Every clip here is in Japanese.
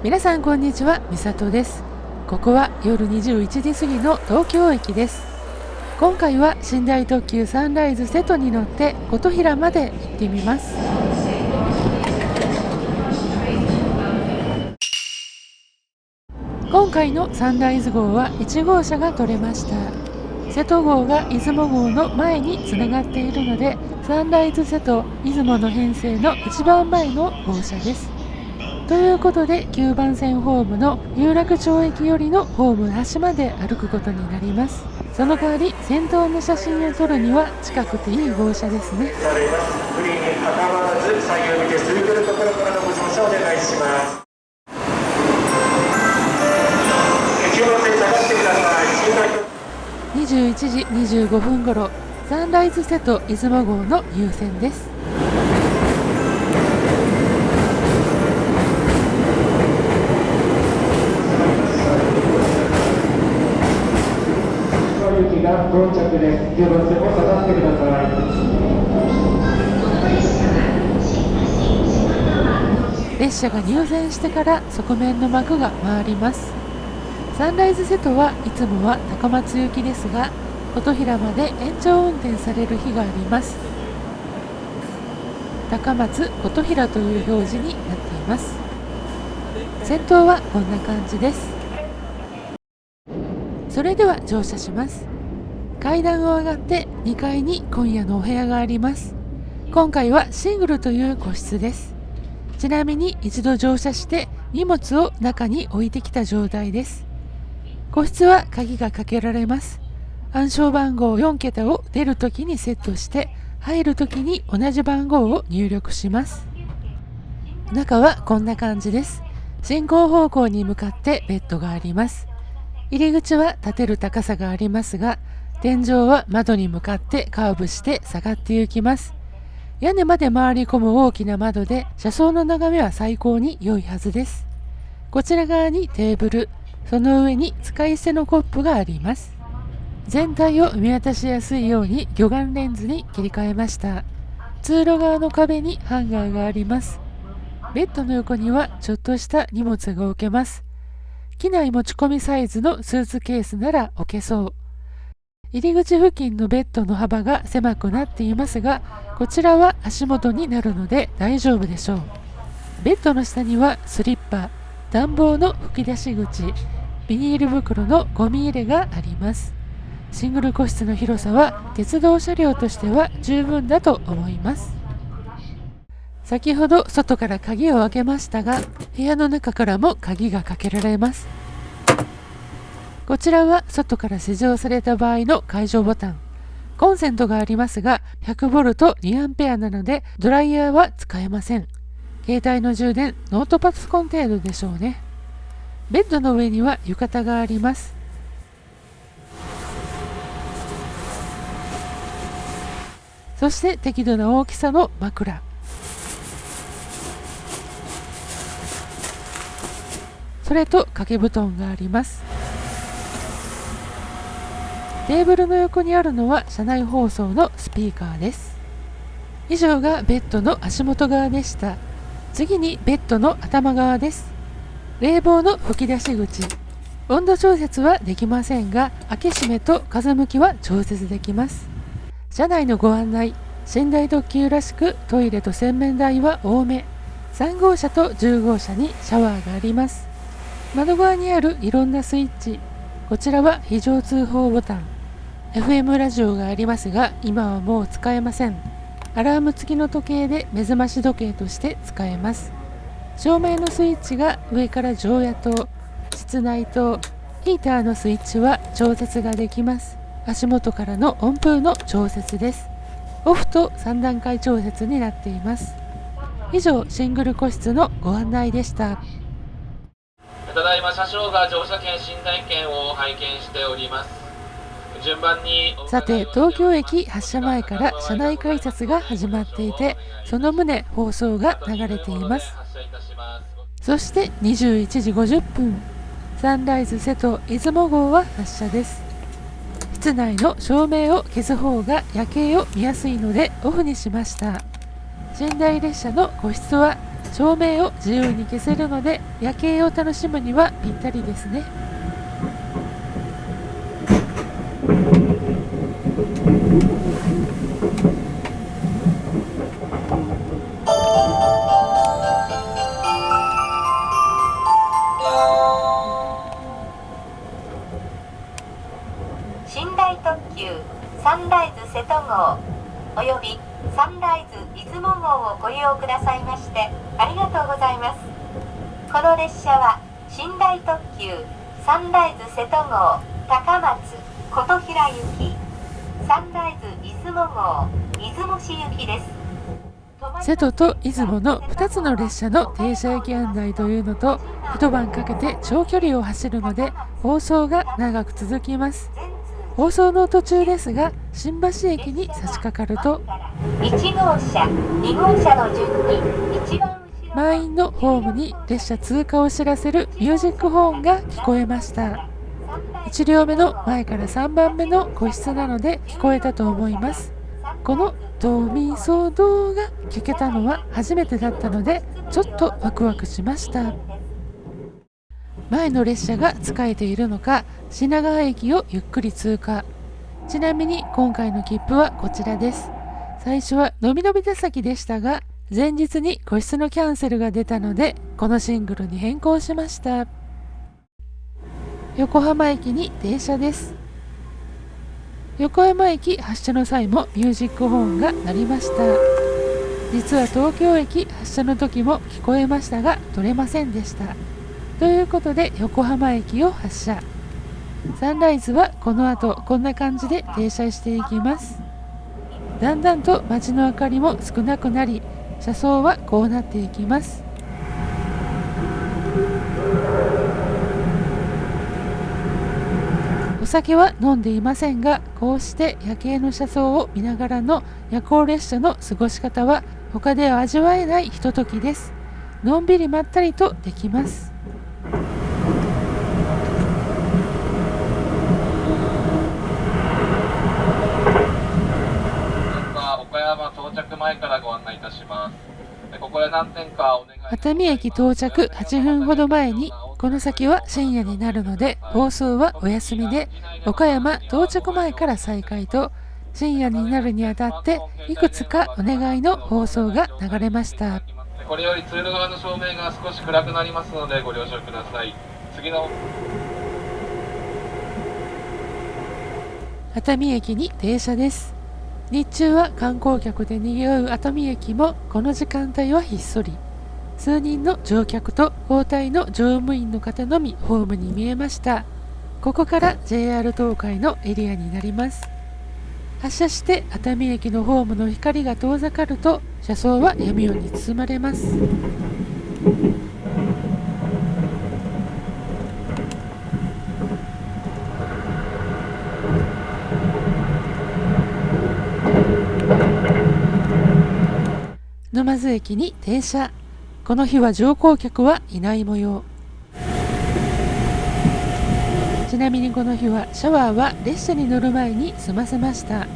皆さんこんにちは、みさとです。ここは夜21時過ぎの東京駅です。今回は寝台特急サンライズ瀬戸に乗って琴平まで行ってみます。今回のサンライズ号は1号車が取れました。瀬戸号が出雲号の前につながっているので、サンライズ瀬戸出雲の編成の一番前の号車です。ということで9番線ホームの有楽町駅寄りのホーム端まで歩くことになります。その代わり先頭の写真を撮るには近くていい号車ですね。グリーンにかかわらず左右見てすぐ来るところからのご乗車お願いします。9番線下がってください。21時25分頃、サンライズ瀬戸出雲号の優先です。が到着です。9番線を下がってください。列車が入線してから側面の幕が回ります。サンライズ瀬戸はいつもは高松行きですが、琴平まで延長運転される日があります。高松琴平という表示になっています。先頭はこんな感じです。それでは乗車します。階段を上がって2階に今夜のお部屋があります。今回はシングルという個室です。ちなみに一度乗車して荷物を中に置いてきた状態です。個室は鍵がかけられます。暗証番号4桁を出るときにセットして入るときに同じ番号を入力します。中はこんな感じです。進行方向に向かってベッドがあります。入り口は立てる高さがありますが、天井は窓に向かってカーブして下がっていきます。屋根まで回り込む大きな窓で車窓の眺めは最高に良いはずです。こちら側にテーブル、その上に使い捨てのコップがあります。全体を見渡しやすいように魚眼レンズに切り替えました。通路側の壁にハンガーがあります。ベッドの横にはちょっとした荷物が置けます。機内持ち込みサイズのスーツケースなら置けそう。入り口付近のベッドの幅が狭くなっていますが、こちらは足元になるので大丈夫でしょう。ベッドの下にはスリッパ、暖房の吹き出し口、ビニール袋のゴミ入れがあります。シングル個室の広さは鉄道車両としては十分だと思います。先ほど外から鍵を開けましたが、部屋の中からも鍵がかけられます。こちらは外から施錠された場合の解除ボタン。コンセントがありますが 100V 2A なのでドライヤーは使えません。携帯の充電、ノートパソコン程度でしょうね。ベッドの上には浴衣があります。そして適度な大きさの枕。それと掛け布団があります。テーブルの横にあるのは車内放送のスピーカーです。以上がベッドの足元側でした。次にベッドの頭側です。冷房の吹き出し口。温度調節はできませんが、開け閉めと風向きは調節できます。車内のご案内。寝台特急らしくトイレと洗面台は多め。3号車と10号車にシャワーがあります。窓側にあるいろんなスイッチ。こちらは非常通報ボタン。FM ラジオがありますが、今はもう使えません。アラーム付きの時計で目覚まし時計として使えます。照明のスイッチが上から常夜灯、室内灯、ヒーターのスイッチは調節ができます。足元からの温風の調節です。オフと3段階調節になっています。以上、シングル個室のご案内でした。ただいま車掌が乗車券寝台券を拝見しております。順番にさて、東京駅発車前から車内改札が始まっていて、その旨放送が流れています。そして21時50分、サンライズ瀬戸出雲号は発車です。室内の照明を消す方が夜景を見やすいのでオフにしました。寝台列車の個室は照明を自由に消せるので夜景を楽しむにはぴったりですね。寝台特急サンライズ瀬戸号およびサンライズ出雲号をご利用くださいましてありがとうございます。この列車は寝台特急サンライズ瀬戸号高松琴平行き、サンライズ出雲号出雲市行きです。瀬戸と出雲の2つの列車の停車駅案内というのと、一晩かけて長距離を走るので放送が長く続きます。放送の途中ですが、新橋駅に差し掛かると1号車、2号車の順に一番後ろ満員のホームに列車通過を知らせるミュージックホーンが聞こえました。1両目の前から3番目の個室なので聞こえたと思います。このドミソドが聞けたのは初めてだったのでちょっとワクワクしました。前の列車が使えているのか品川駅をゆっくり通過。ちなみに今回の切符はこちらです。最初はのびのび手先でしたが、前日に個室のキャンセルが出たのでこのシングルに変更しました。横浜駅に停車です。横浜駅発車の際もミュージックホーンが鳴りました。実は東京駅発車の時も聞こえましたが取れませんでした。ということで横浜駅を発車。サンライズはこの後こんな感じで停車していきます。だんだんと街の明かりも少なくなり、車窓はこうなっていきます。お酒は飲んでいませんが、こうして夜景の車窓を見ながらの夜行列車の過ごし方は他では味わえないひとときです。のんびりまったりとできます。岡山到着前からご案内いたします。ここで何点かお願い。熱海駅到着8分ほど前に、この先は深夜になるので放送はお休みで、岡山到着前から再開と、深夜になるにあたっていくつかお願いの放送が流れました。これより通路側の照明が少し暗くなりますのでご了承ください。次の熱海駅に停車です。日中は観光客で賑わう熱海駅もこの時間帯はひっそり。数人の乗客と交代の乗務員の方のみホームに見えました。ここから JR 東海のエリアになります。発車して熱海駅のホームの光が遠ざかると車窓は闇夜に包まれます。沼津駅に停車。この日は乗降客はいない模様。ちなみにこの日はシャワーは列車に乗る前に済ませました。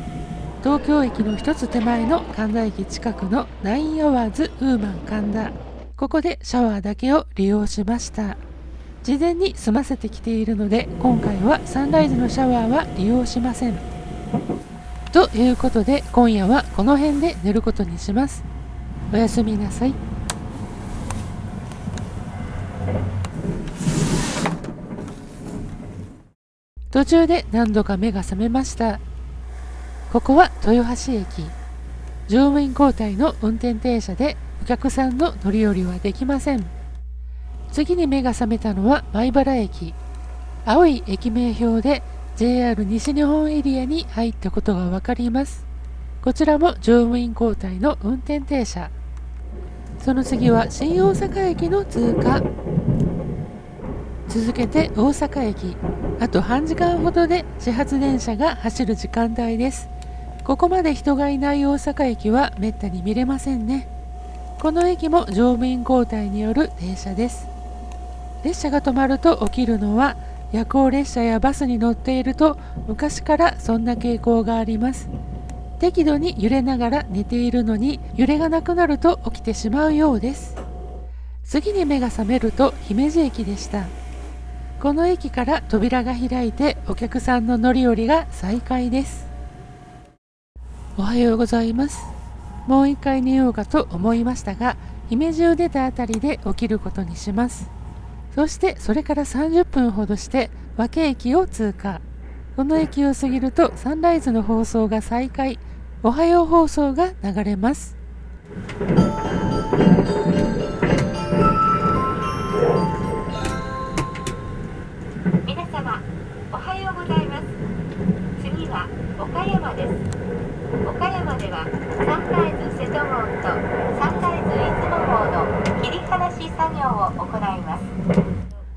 東京駅の一つ手前の神田駅近くの9アワーズウーマン神田、ここでシャワーだけを利用しました。事前に済ませてきているので今回はサンライズのシャワーは利用しません。ということで今夜はこの辺で寝ることにします。おやすみなさい。途中で何度か目が覚めました。ここは豊橋駅。乗務員交代の運転停車でお客さんの乗り降りはできません。次に目が覚めたのは米原駅。青い駅名表で JR 西日本エリアに入ったことがわかります。こちらも乗務員交代の運転停車。その次は新大阪駅の通過。続けて大阪駅。あと半時間ほどで始発電車が走る時間帯です。ここまで人がいない大阪駅はめったに見れませんね。この駅も乗務員交代による停車です。列車が止まると起きるのは、夜行列車やバスに乗っていると昔からそんな傾向があります。適度に揺れながら寝ているのに揺れがなくなると起きてしまうようです。次に目が覚めると姫路駅でした。この駅から扉が開いてお客さんの乗り降りが再開です。おはようございます。もう一回寝ようかと思いましたが、姫路を出たあたりで起きることにします。そしてそれから30分ほどして和気駅を通過。この駅を過ぎるとサンライズの放送が再開、おはよう放送が流れます。皆様おはようございます。次は岡山です。岡山ではサンライズ瀬戸号とサンライズ出雲号の切り離し作業を行います。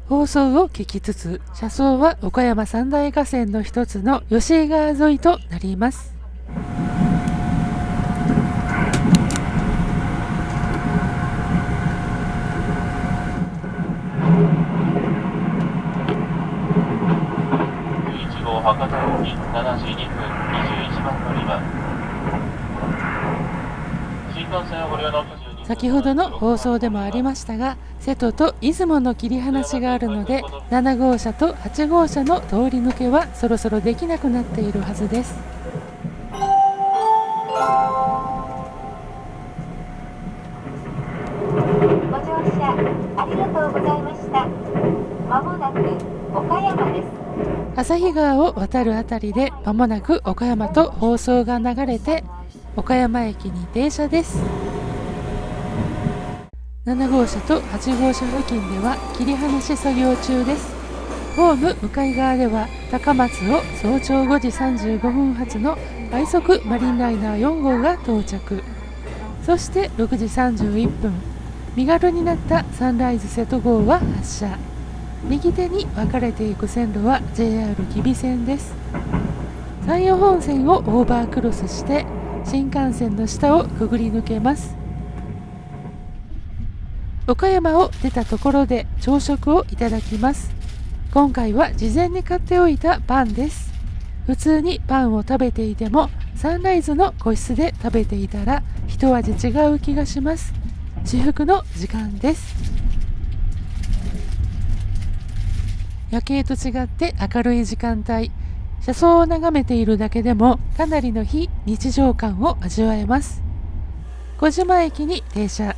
放送を聞きつつ、車窓は岡山三大河川の一つの吉井川沿いとなります。11号博多駅7時2分21番乗り場。新幹線をご利用の先ほどの放送でもありましたが、瀬戸と出雲の切り離しがあるので、7号車と8号車の通り抜けはそろそろできなくなっているはずです。ご乗車ありがとうございました。まもなく岡山です。旭川を渡るあたりで間もなく岡山と放送が流れて、岡山駅に停車です。7号車と8号車付近では切り離し作業中です。ホーム向かい側では高松を早朝5時35分発の快速マリンライナー4号が到着。そして6時31分、身軽になったサンライズ瀬戸号は発車。右手に分かれていく線路は JR 吉備線です。山陽本線をオーバークロスして新幹線の下をくぐり抜けます。岡山を出たところで朝食をいただきます。今回は事前に買っておいたパンです。普通にパンを食べていてもサンライズの個室で食べていたら一味違う気がします。至福の時間です。夜景と違って明るい時間帯、車窓を眺めているだけでもかなりの非日常感を味わえます。小島駅に停車。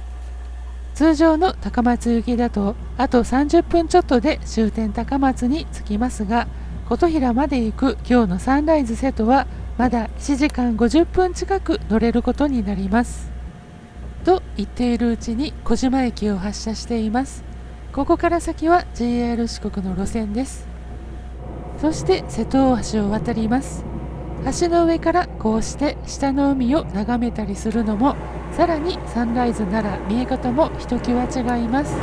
通常の高松行きだとあと30分ちょっとで終点高松に着きますが、琴平まで行く今日のサンライズ瀬戸はまだ1時間50分近く乗れることになります。と言っているうちに小島駅を発車しています。ここから先は JR 四国の路線です。そして瀬戸大橋を渡ります。橋の上からこうして下の海を眺めたりするのも、さらにサンライズなら見え方もひときわ違います。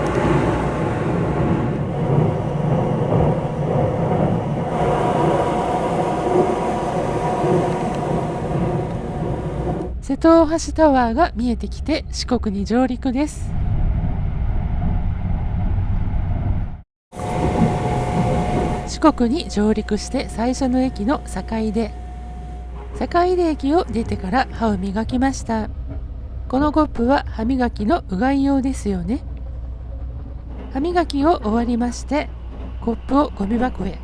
瀬戸大橋タワーが見えてきて四国に上陸です。四国に上陸して最初の駅の坂出駅を出てから歯を磨きました。このコップは歯磨きのうがい用ですよね。歯磨きを終わりまして、コップをゴミ箱へ。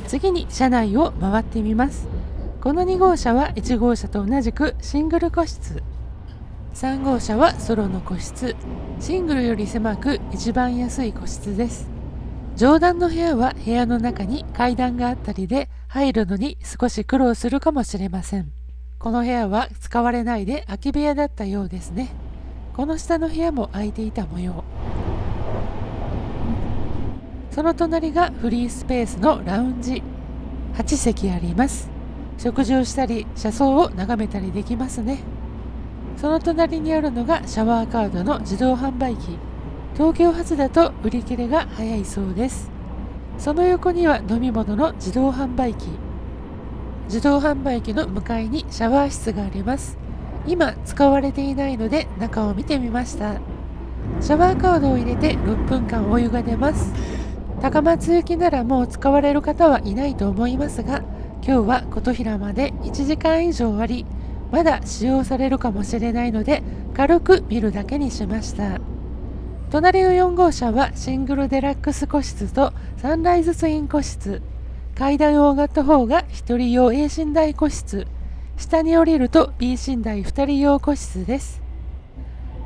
次に車内を回ってみます。この2号車は1号車と同じくシングル個室。3号車はソロの個室。シングルより狭く一番安い個室です。上段の部屋は部屋の中に階段があったりで入るのに少し苦労するかもしれません。この部屋は使われないで空き部屋だったようですね。この下の部屋も空いていた模様。その隣がフリースペースのラウンジ。8席あります。食事をしたり車窓を眺めたりできますね。その隣にあるのがシャワーカードの自動販売機。東京発だと売り切れが早いそうです。その横には飲み物の自動販売機。自動販売機の向かいにシャワー室があります。今使われていないので中を見てみました。シャワーカードを入れて6分間お湯が出ます。高松行きならもう使われる方はいないと思いますが、今日は琴平まで1時間以上あり、まだ使用されるかもしれないので軽く見るだけにしました。隣の4号車はシングルデラックス個室とサンライズツイン個室。階段を上がった方が1人用 A 寝台個室。下に降りると B 寝台2人用個室です。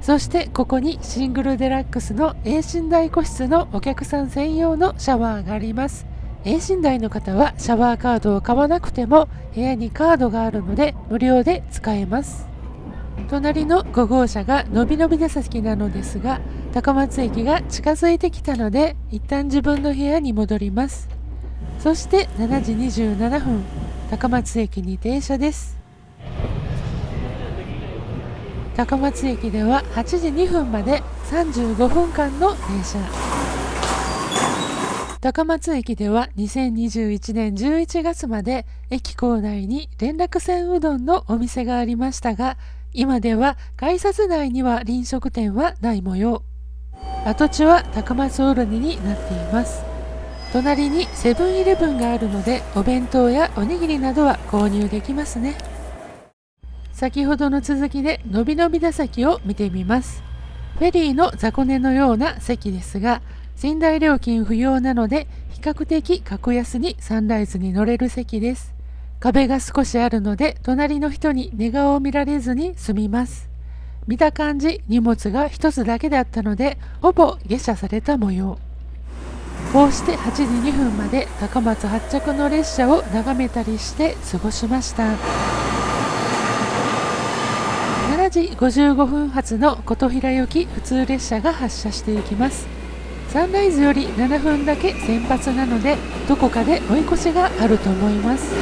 そしてここにシングルデラックスの A 寝台個室のお客さん専用のシャワーがあります。A 寝台の方はシャワーカードを買わなくても部屋にカードがあるので無料で使えます。隣の5号車がのびのび出先なのですが、高松駅が近づいてきたので一旦自分の部屋に戻ります。そして7時27分、高松駅に停車です。高松駅では8時2分まで35分間の停車。高松駅では2021年11月まで駅構内に連絡船うどんのお店がありましたが、今では改札内には飲食店はない模様。跡地は高松オルネになっています。隣にセブンイレブンがあるのでお弁当やおにぎりなどは購入できますね。先ほどの続きでのびのび出先を見てみます。フェリーの雑魚寝のような席ですが、寝台料金不要なので比較的格安にサンライズに乗れる席です。壁が少しあるので隣の人に寝顔を見られずに済みます。見た感じ荷物が一つだけだったのでほぼ下車された模様。こうして8時2分まで高松発着の列車を眺めたりして過ごしました。7時55分発の琴平行き普通列車が発車していきます。サンライズより7分だけ先発なのでどこかで追い越しがあると思います。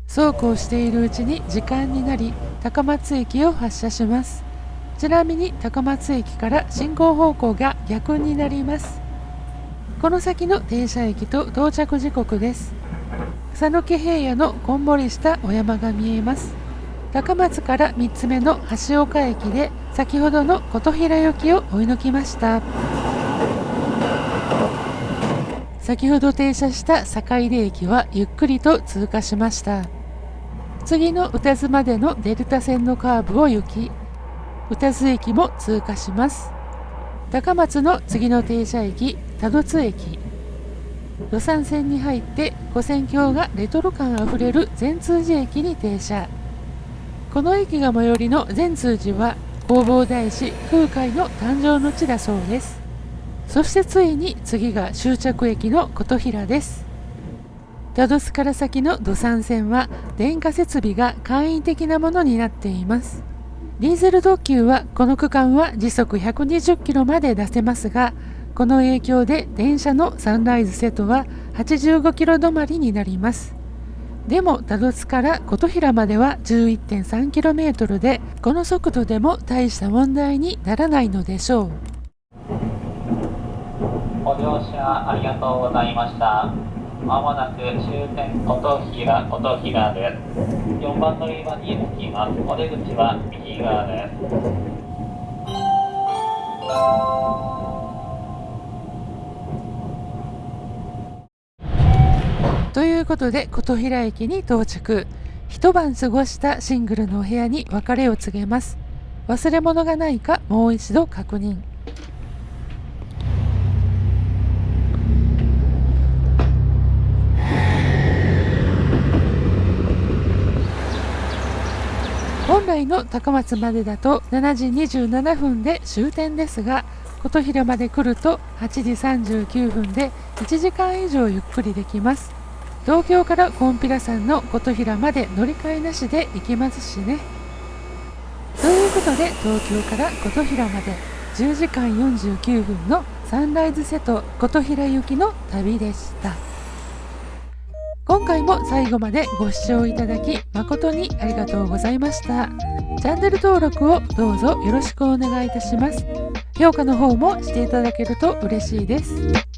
そうこうしているうちに時間になり高松駅を発車します。ちなみに高松駅から進行方向が逆になります。この先の停車駅と到着時刻です。草野家平野のこんもりしたお山が見えます。高松から3つ目の橋岡駅で先ほどの琴平行きを追い抜きました。先ほど停車した坂出駅はゆっくりと通過しました。次の宇多津までのデルタ線のカーブを行き、宇多津駅も通過します。高松の次の停車駅、多度津駅。予算線に入って五線橋がレトロ感あふれる善通寺駅に停車。この駅が最寄りの善通寺は弘法大師空海の誕生の地だそうです。そしてついに次が終着駅の琴平です。多度津から先の土山線は電化設備が簡易的なものになっています。ディーゼル特急はこの区間は時速120キロまで出せますが、この影響で電車のサンライズ瀬戸は85キロ止まりになります。でも多度津から琴平までは 11.3km で、この速度でも大した問題にならないのでしょう。ご乗車ありがとうございました。まもなく終点琴平です。4番乗り場に着きます。お出口は右側です。ということで琴平駅に到着。一晩過ごしたシングルのお部屋に別れを告げます。忘れ物がないかもう一度確認。本来の高松までだと7時27分で終点ですが、琴平まで来ると8時39分で1時間以上ゆっくりできます。東京からコンピラ山の琴平まで乗り換えなしで行けますしね。ということで東京から琴平まで10時間49分のサンライズ瀬戸琴平行きの旅でした。今回も最後までご視聴いただき誠にありがとうございました。チャンネル登録をどうぞよろしくお願いいたします。評価の方もしていただけると嬉しいです。